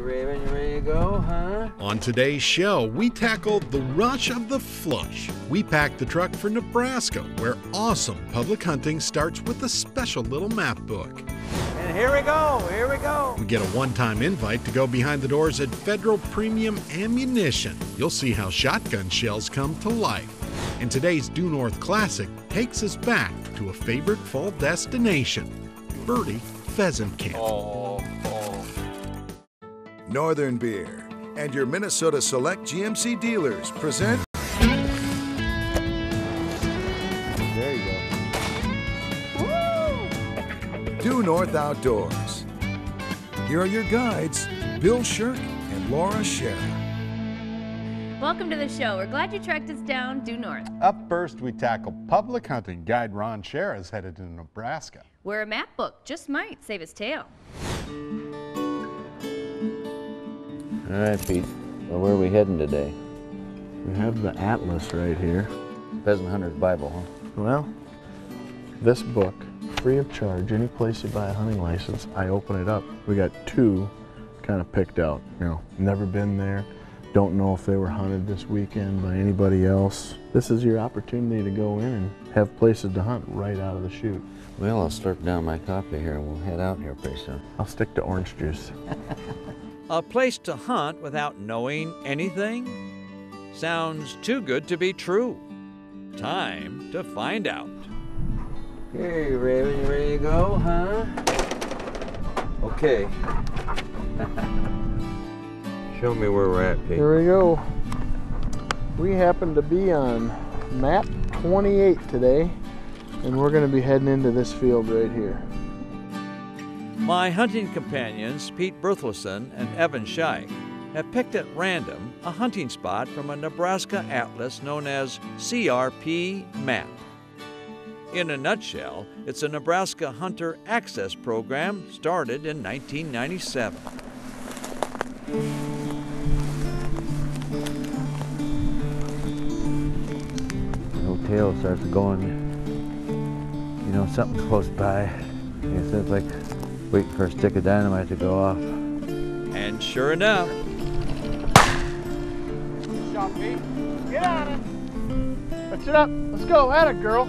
Raven, you ready to go, huh? On today's show, we tackle the rush of the flush. We pack the truck for Nebraska, where awesome public hunting starts with a special little map book. And here we go. We get a one-time invite to go behind the doors at Federal Premium Ammunition. You'll see how shotgun shells come to life. And today's Due North Classic takes us back to a favorite fall destination, Birdie Pheasant Camp. Northern Beer and your Minnesota Select GMC dealers present. There you go. Due North Outdoors. Here are your guides, Bill Shirk and Laura Shera. Welcome to the show. We're glad you tracked us down due north. Up first, we tackle public hunting. Guide Ron Shera is headed to Nebraska, Where a map book just might save his tail. All right, Pete. Well, where are we heading today? We have the atlas right here. Pheasant Hunter's Bible, huh? Well, this book, free of charge, any place you buy a hunting license, I open it up. We got two kind of picked out, never been there, don't know if they were hunted this weekend by anybody else. This is your opportunity to go in and have places to hunt right out of the chute. Well, I'll slurp down my copy here and we'll head out here pretty soon. I'll stick to orange juice. A place to hunt without knowing anything? Sounds too good to be true. Time to find out. Hey, Raven, you ready to go, huh? Okay. Show me where we're at, Pete. Here we go. We happen to be on map 28 today, and we're going to be heading into this field right here. My hunting companions, Pete Berthelsen and Evan Scheich, have picked at random a hunting spot from a Nebraska atlas known as CRP Map. In a nutshell, it's a Nebraska Hunter Access Program started in 1997. The old tail starts going, something close by. It's like waiting for a stick of dynamite to go off. And sure enough, Get on it. Pitch it up. Let's go. At it, girl.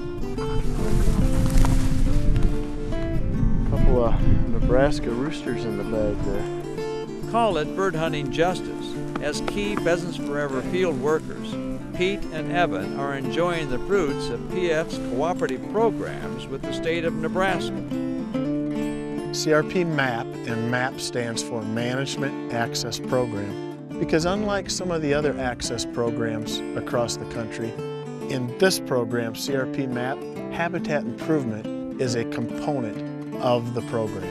Couple of Nebraska roosters in the bag there. call it bird hunting justice. As key Pheasants Forever field workers, Pete and Evan are enjoying the fruits of PF's cooperative programs with the state of Nebraska. CRP MAP, and MAP stands for Management Access Program, because unlike some of the other access programs across the country, in this program, CRP MAP, habitat improvement is a component of the program.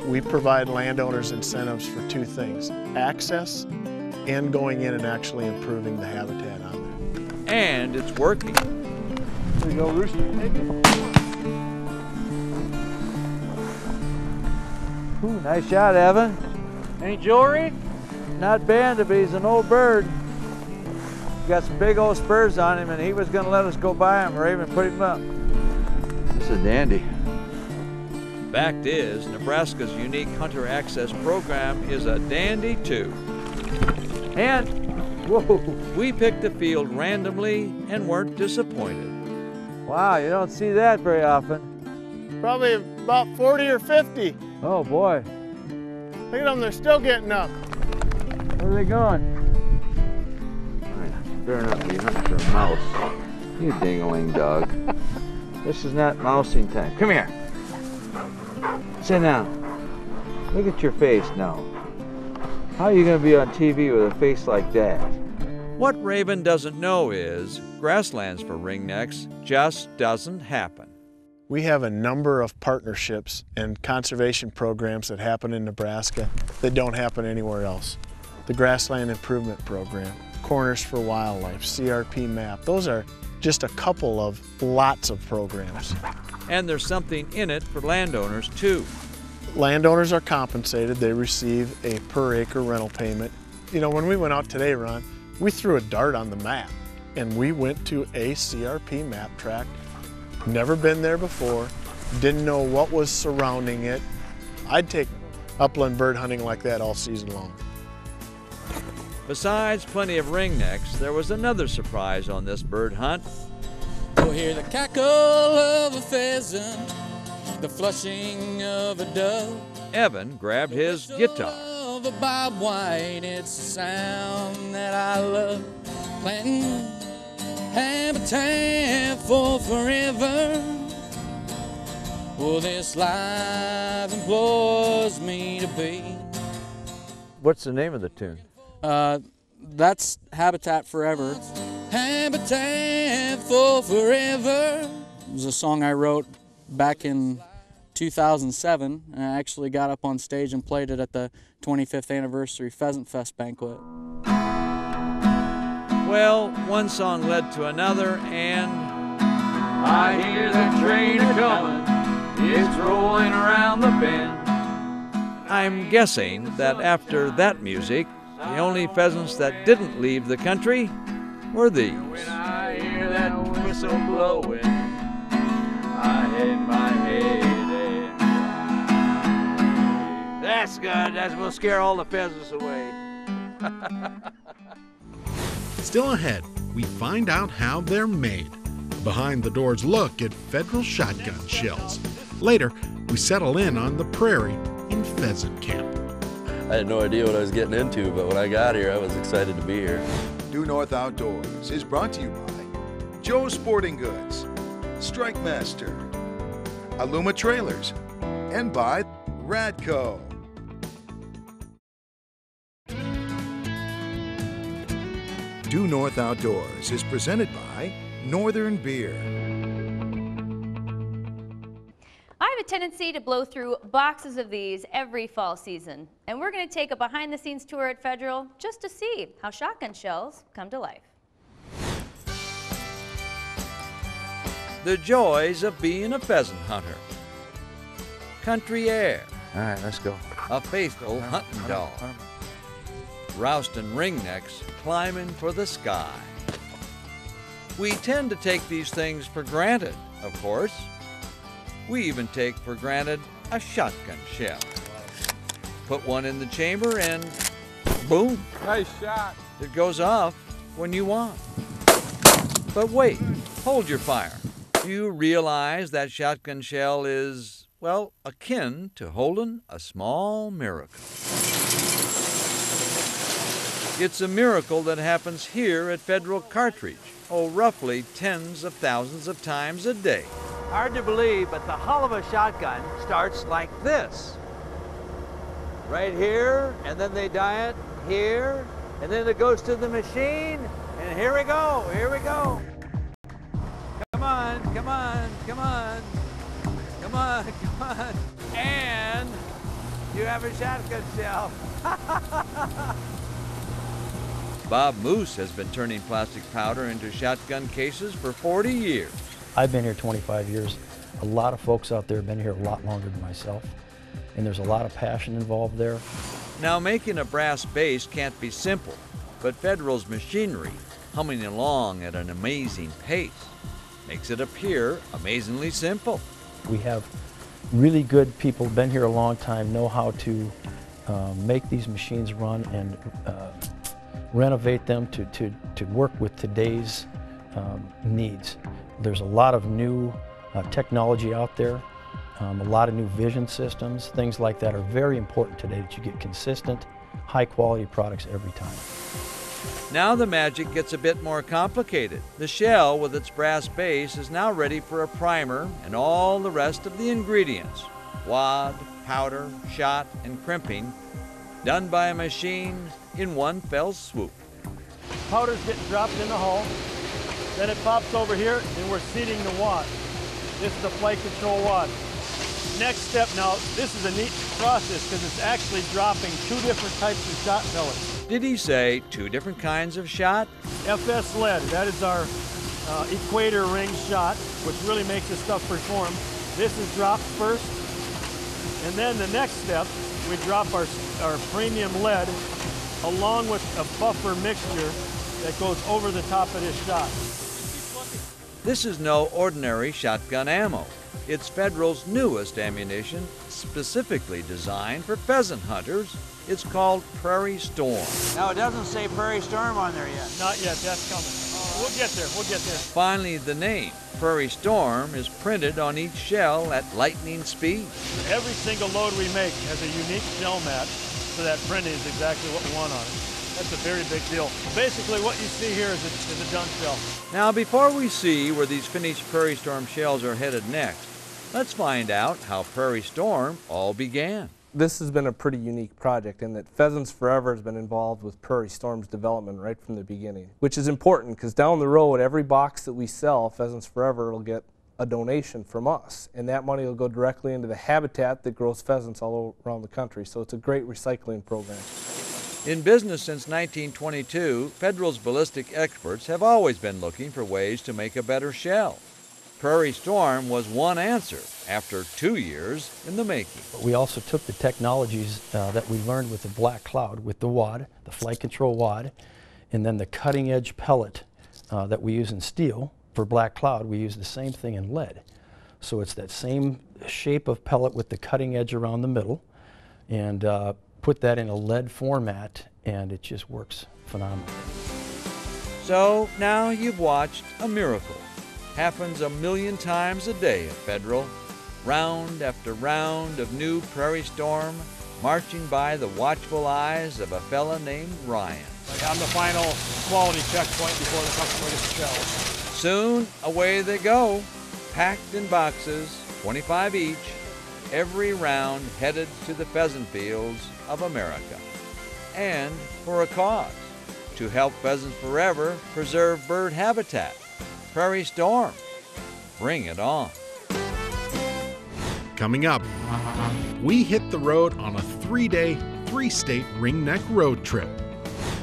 We provide landowners incentives for two things: access and going in and actually improving the habitat on there. And it's working. There you go, rooster. Ooh, nice shot, Evan. Any jewelry? Not bad, but he's an old bird. Got some big old spurs on him, and he was going to let us go by him. Raven put him up. This is a dandy. Fact is, Nebraska's unique hunter access program is a dandy too. And, whoa, we picked the field randomly and weren't disappointed. Wow, you don't see that very often. Probably about 40 or 50. Oh boy. Look at them, they're still getting up. Where are they going? Better not be hunting for a mouse. You ding-a-ling dog. This is not mousing time. Come here. Sit down. Look at your face now. How are you going to be on TV with a face like that? What Raven doesn't know is grasslands for ringnecks just doesn't happen. We have a number of partnerships and conservation programs that happen in Nebraska that don't happen anywhere else. The Grassland Improvement Program, Corners for Wildlife, CRP MAP, those are just a couple of lots of programs. And there's something in it for landowners too. Landowners are compensated. They receive a per acre rental payment. You know, when we went out today, Ron, we threw a dart on the map and we went to a CRP map track. Never been there before, didn't know what was surrounding it. I'd take upland bird hunting like that all season long. Besides plenty of ringnecks, there was another surprise on this bird hunt. You'll hear the cackle of a pheasant, the flushing of a dove. Evan grabbed his guitar. Of a bob white, it's a sound that I love. Planting habitat for forever. Well, this life implores me to be. What's the name of the tune? That's Habitat Forever. Habitat for Forever. It was a song I wrote back in 2007, and I actually got up on stage and played it at the 25th anniversary Pheasant Fest banquet. Well, one song led to another, and I hear the train a-comin', it's rolling around the bend. I'm guessing that after that music, the only pheasants that didn't leave the country were these. When I hear that whistle blowing, I hang my head and cry. That's good. That will scare all the pheasants away. Still ahead, we find out how they're made. Behind the doors look at Federal shotgun shells. Later, we settle in on the prairie in pheasant camp. I had no idea what I was getting into, but when I got here, I was excited to be here. Due North Outdoors is brought to you by Joe's Sporting Goods, Strike Master, Aluma Trailers, and by Radco. Due North Outdoors is presented by Northern Beer. I have a tendency to blow through boxes of these every fall season, and we're going to take a behind-the-scenes tour at Federal just to see how shotgun shells come to life. The joys of being a pheasant hunter. Country air. All right, let's go. A faithful hunting dog. Rousting ringnecks climbing for the sky. We tend to take these things for granted, of course. We even take for granted a shotgun shell. Put one in the chamber and boom. Nice shot. It goes off when you want. But wait, hold your fire. Do you realize that shotgun shell is, well, akin to holding a small miracle? It's a miracle that happens here at Federal Cartridge, roughly tens of thousands of times a day. Hard to believe, but the hull of a shotgun starts like this. Right here, and then they die it here, and then it goes to the machine, and here we go, here we go. Come on, come on, come on, come on, come on. And you have a shotgun shell. Bob Moose has been turning plastic powder into shotgun cases for 40 years. I've been here 25 years. A lot of folks out there have been here a lot longer than myself, and there's a lot of passion involved there. Now, making a brass base can't be simple, but Federal's machinery, humming along at an amazing pace, makes it appear amazingly simple. We have really good people, been here a long time, know how to make these machines run and renovate them to work with today's needs. There's a lot of new technology out there, a lot of new vision systems. Things like that are very important today, that you get consistent, high-quality products every time. Now the magic gets a bit more complicated. The shell with its brass base is now ready for a primer and all the rest of the ingredients. Wad, powder, shot, and crimping, done by a machine in one fell swoop. Powder's getting dropped in the hull, then it pops over here and we're seating the wad. This is the flight control wad. Next step now, this is a neat process because it's actually dropping two different types of shot pellets. Did he say two different kinds of shot? FS lead, that is our equator ring shot, which really makes this stuff perform. This is dropped first, and then the next step, we drop our premium lead along with a buffer mixture that goes over the top of this shot. This is no ordinary shotgun ammo. It's Federal's newest ammunition, specifically designed for pheasant hunters. It's called Prairie Storm. Now, it doesn't say Prairie Storm on there yet. Not yet, that's coming. We'll get there, we'll get there. Finally, the name, Prairie Storm, is printed on each shell at lightning speed. Every single load we make has a unique shell match, so that printing is exactly what we want on it. That's a very big deal. Basically, what you see here is a done shell. Now, before we see where these finished Prairie Storm shells are headed next, let's find out how Prairie Storm all began. This has been a pretty unique project in that Pheasants Forever has been involved with Prairie Storm's development right from the beginning, which is important because down the road, every box that we sell, Pheasants Forever will get a donation from us, and that money will go directly into the habitat that grows pheasants all around the country. So it's a great recycling program. In business since 1922, Federal's ballistic experts have always been looking for ways to make a better shell. Prairie Storm was one answer after 2 years in the making. We also took the technologies that we learned with the Black Cloud, with the wad, the flight control wad, and then the cutting edge pellet that we use in steel. For Black Cloud, we use the same thing in lead. So it's that same shape of pellet with the cutting edge around the middle, and put that in a lead format, and it just works phenomenally. So now you've watched a miracle. Happens a million times a day at Federal. Round after round of new Prairie Storm, marching by the watchful eyes of a fella named Ryan. I'm the final quality checkpoint before the customer gets the shell. Soon, away they go, packed in boxes, 25 each, every round headed to the pheasant fields of America. And for a cause, to help Pheasants Forever preserve bird habitat. Prairie Storm, bring it on. Coming up, we hit the road on a 3-day, 3-state ringneck road trip.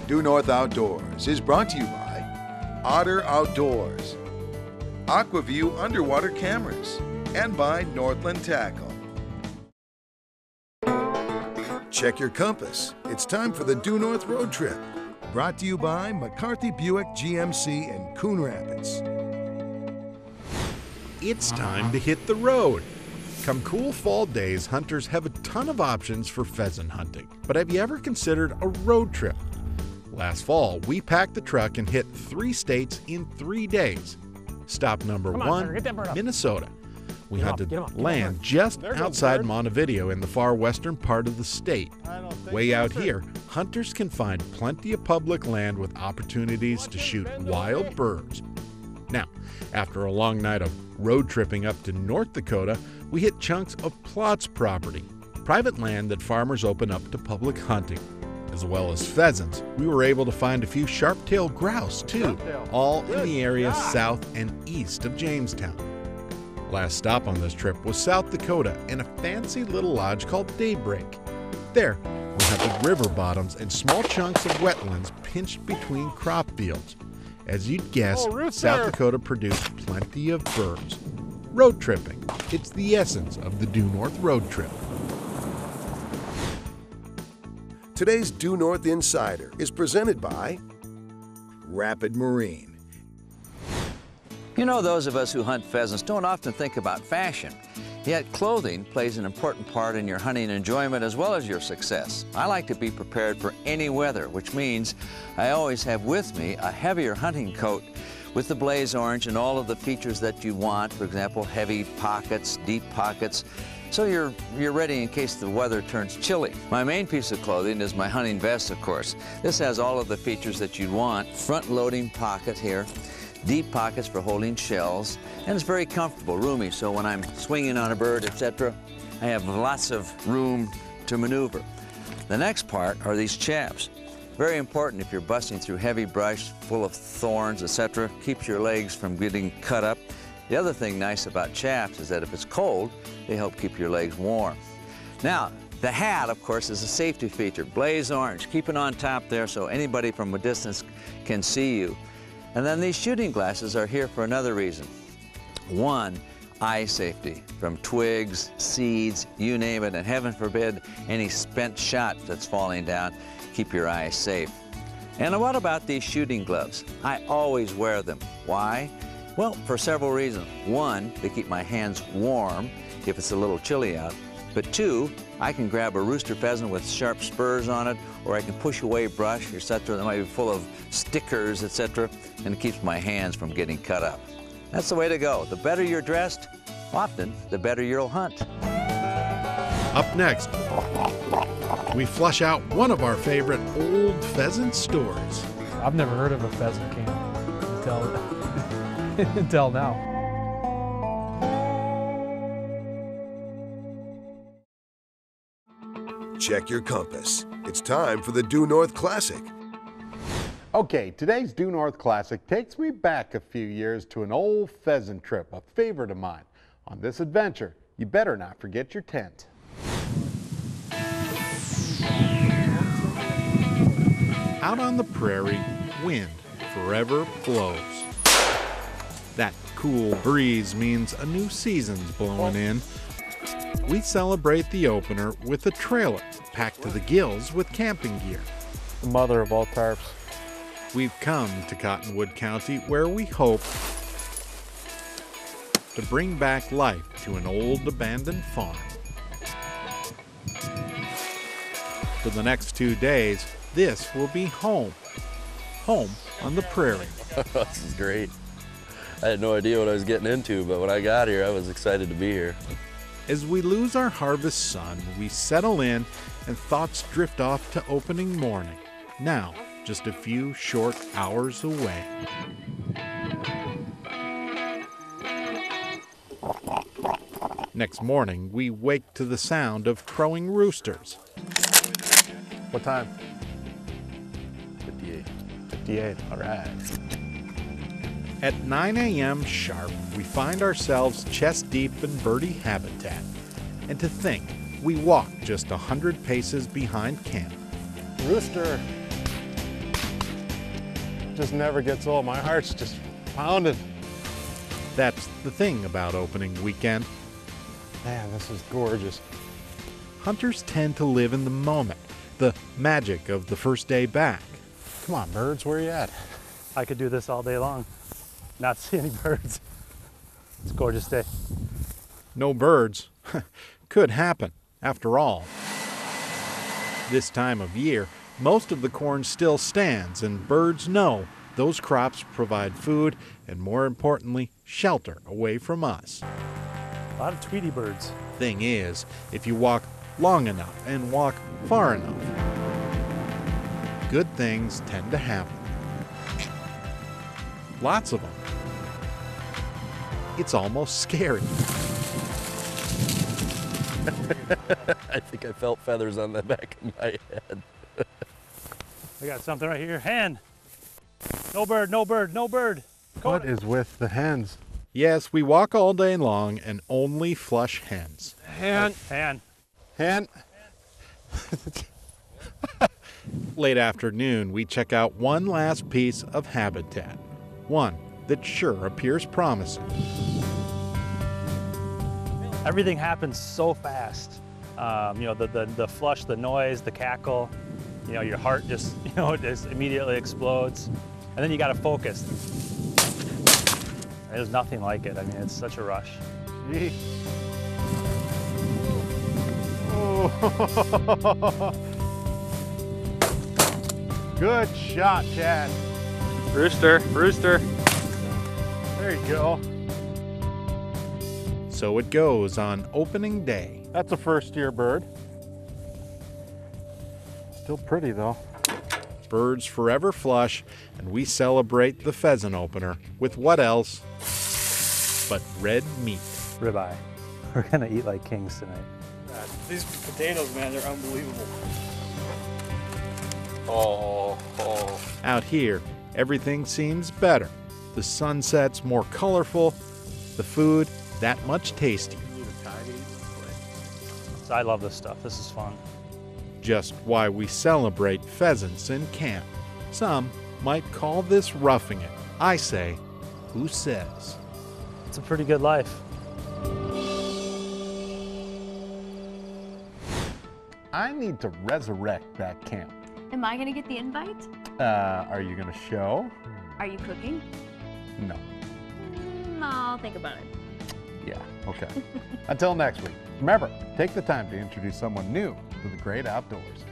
Due North Outdoors is brought to you by Otter Outdoors, Aquaview Underwater Cameras, and by Northland Tackle. Check your compass. It's time for the Due North Road Trip. Brought to you by McCarthy Buick GMC in Coon Rapids. It's time to hit the road. Come cool fall days, hunters have a ton of options for pheasant hunting. But have you ever considered a road trip? Last fall, we packed the truck and hit 3 states in 3 days. Stop number 1, Minnesota. We hunted land just outside Montevideo in the far western part of the state. Way out here, hunters can find plenty of public land with opportunities to shoot wild birds. Now, after a long night of road tripping up to North Dakota, we hit chunks of Plots property, private land that farmers open up to public hunting. As well as pheasants, we were able to find a few sharp-tailed grouse too, all in the area south and east of Jamestown. Last stop on this trip was South Dakota and a fancy little lodge called Daybreak. There, we hunted river bottoms and small chunks of wetlands pinched between crop fields. As you'd guess, South Dakota produced plenty of birds. Road tripping, it's the essence of the Due North Road Trip. Today's Due North Insider is presented by Rapid Marine. You know, those of us who hunt pheasants don't often think about fashion, yet clothing plays an important part in your hunting enjoyment as well as your success. I like to be prepared for any weather, which means I always have with me a heavier hunting coat with the blaze orange and all of the features that you want, for example, heavy pockets, deep pockets, so you're ready in case the weather turns chilly. My main piece of clothing is my hunting vest, of course. This has all of the features that you'd want. Front-loading pocket here, deep pockets for holding shells, and it's very comfortable, roomy, so when I'm swinging on a bird, etc., I have lots of room to maneuver. The next part are these chaps. Very important if you're busting through heavy brush full of thorns, etc., keeps your legs from getting cut up. The other thing nice about chaps is that if it's cold, they help keep your legs warm. Now, the hat, of course, is a safety feature. Blaze orange, keep it on top there so anybody from a distance can see you. And then these shooting glasses are here for another reason. One, eye safety from twigs, seeds, you name it, and heaven forbid any spent shot that's falling down. Keep your eyes safe. And what about these shooting gloves? I always wear them. Why? Well, for several reasons. One, they keep my hands warm if it's a little chilly out. But two, I can grab a rooster pheasant with sharp spurs on it, or I can push away brush, etc. that might be full of stickers, etc., and it keeps my hands from getting cut up. That's the way to go. The better you're dressed, often the better you'll hunt. Up next, we flush out one of our favorite old pheasant stories. I've never heard of a pheasant camp until now. Check your compass. It's time for the Due North Classic. Okay, today's Due North Classic takes me back a few years to an old pheasant trip, a favorite of mine. On this adventure, you better not forget your tent. Out on the prairie, wind forever blows. That cool breeze means a new season's blowing in. We celebrate the opener with a trailer packed to the gills with camping gear. The mother of all tarps. We've come to Cottonwood County where we hope to bring back life to an old abandoned farm. For the next 2 days, this will be home. Home on the prairie. This is great. I had no idea what I was getting into, but when I got here, I was excited to be here. As we lose our harvest sun, we settle in and thoughts drift off to opening morning. Now, just a few short hours away. Next morning, we wake to the sound of crowing roosters. What time? 58. 58, all right. At 9 a.m. sharp, we find ourselves chest deep in birdie habitat. And to think, we walk just 100 paces behind camp. Rooster just never gets old. My heart's just pounding. That's the thing about opening weekend. Man, this is gorgeous. Hunters tend to live in the moment, the magic of the first day back. Come on, birds, where you at? I could do this all day long, not see any birds. It's a gorgeous day. No birds. Could happen, after all. This time of year, most of the corn still stands, and birds know those crops provide food and, more importantly, shelter away from us. A lot of Tweety birds. Thing is, if you walk long enough and walk far enough, good things tend to happen. Lots of them. It's almost scary. I think I felt feathers on the back of my head. I got something right here. Hen. No bird, no bird, no bird. What is with the hens? Yes, we walk all day long and only flush hens. Hen. Hen. Hen. Late afternoon, we check out one last piece of habitat. One that sure appears promising. Everything happens so fast. You know, the flush, the noise, the cackle, you know, your heart just, you know, just immediately explodes. And then you got to focus. There's nothing like it. I mean, it's such a rush. Gee. Oh. Good shot, Chad. Rooster, rooster. There you go. So it goes on opening day. That's a first-year bird. Still pretty, though. Birds forever flush, and we celebrate the pheasant opener with what else but red meat. Ribeye. We're gonna eat like kings tonight. These potatoes, man, they're unbelievable. Oh. Out here, everything seems better. The sunset's more colorful, the food that much tastier. So I love this stuff. This is fun. Just why we celebrate pheasants in camp. Some might call this roughing it. I say, who says? It's a pretty good life. I need to resurrect that camp. Am I gonna get the invite? Are you gonna show? Are you cooking? No. I'll think about it. Yeah, okay. Until next week, remember, take the time to introduce someone new to the great outdoors.